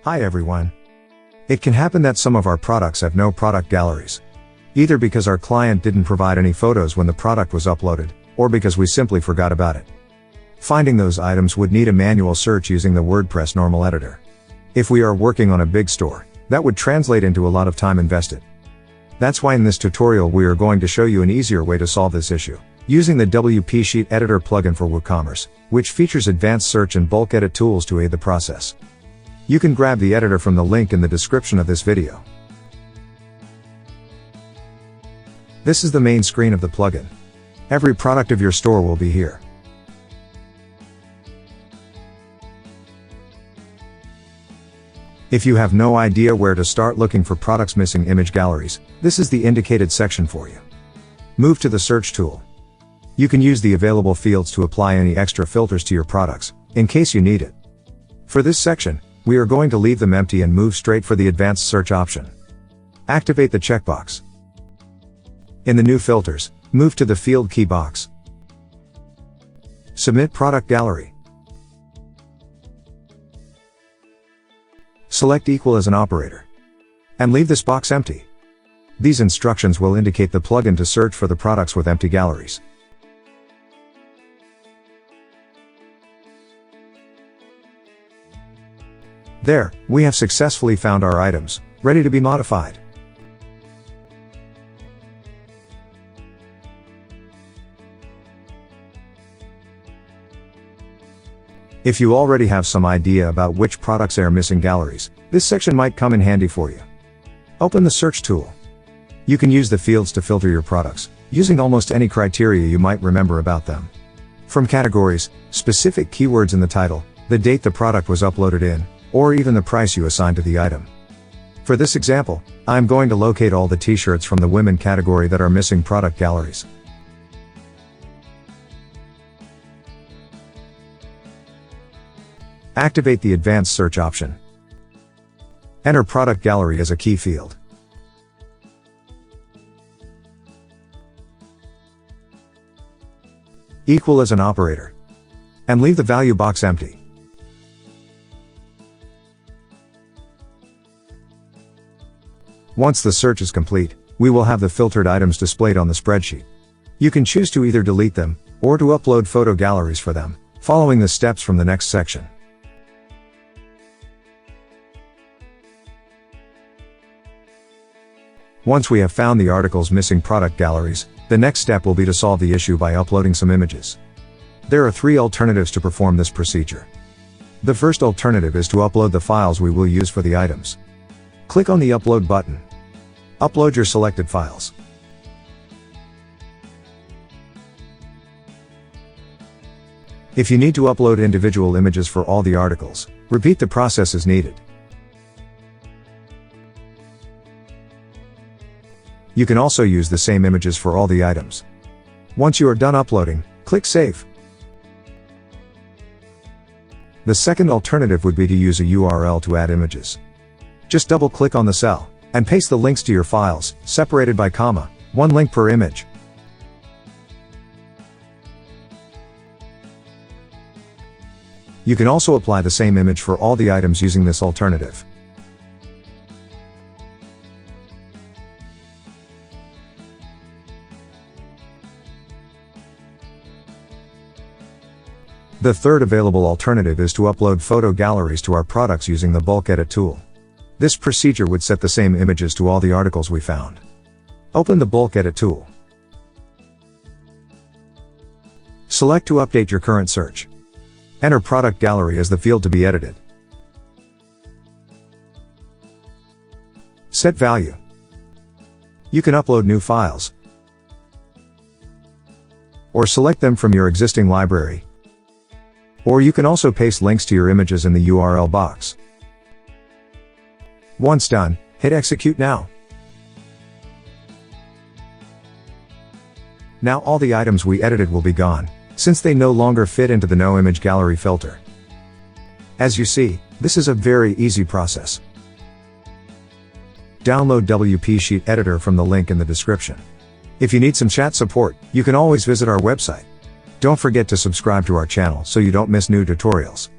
Hi everyone. It can happen that some of our products have no product galleries. Either because our client didn't provide any photos when the product was uploaded, or because we simply forgot about it. Finding those items would need a manual search using the WordPress normal editor. If we are working on a big store, that would translate into a lot of time invested. That's why in this tutorial we are going to show you an easier way to solve this issue, using the WP Sheet Editor plugin for WooCommerce, which features advanced search and bulk edit tools to aid the process. You can grab the editor from the link in the description of this video. This is the main screen of the plugin. Every product of your store will be here. If you have no idea where to start looking for products missing image galleries, this is the indicated section for you. Move to the search tool. You can use the available fields to apply any extra filters to your products, in case you need it. For this section, we are going to leave them empty and move straight for the advanced search option. Activate the checkbox. In the new filters, move to the field key box. Submit product gallery. Select equal as an operator. And leave this box empty. These instructions will indicate the plugin to search for the products with empty galleries. There, we have successfully found our items, ready to be modified. If you already have some idea about which products are missing galleries, this section might come in handy for you. Open the search tool. You can use the fields to filter your products, using almost any criteria you might remember about them. From categories, specific keywords in the title, the date the product was uploaded in, or even the price you assign to the item. For this example, I'm going to locate all the t-shirts from the women category that are missing product galleries. Activate the advanced search option. Enter product gallery as a key field. Equal as an operator. And leave the value box empty. Once the search is complete, we will have the filtered items displayed on the spreadsheet. You can choose to either delete them, or to upload photo galleries for them, following the steps from the next section. Once we have found the article's missing product galleries, the next step will be to solve the issue by uploading some images. There are 3 alternatives to perform this procedure. The first alternative is to upload the files we will use for the items. Click on the Upload button. Upload your selected files. If you need to upload individual images for all the articles, repeat the process as needed. You can also use the same images for all the items. Once you are done uploading, click Save. The second alternative would be to use a URL to add images. Just double-click on the cell, and paste the links to your files, separated by comma, 1 link per image. You can also apply the same image for all the items using this alternative. The third available alternative is to upload photo galleries to our products using the bulk edit tool. This procedure would set the same images to all the articles we found. Open the bulk edit tool. Select to update your current search. Enter product gallery as the field to be edited. Set value. You can upload new files, or select them from your existing library. Or you can also paste links to your images in the URL box. Once done, hit Execute Now. Now all the items we edited will be gone, since they no longer fit into the No Image Gallery filter. As you see, this is a very easy process. Download WP Sheet Editor from the link in the description. If you need some chat support, you can always visit our website. Don't forget to subscribe to our channel so you don't miss new tutorials.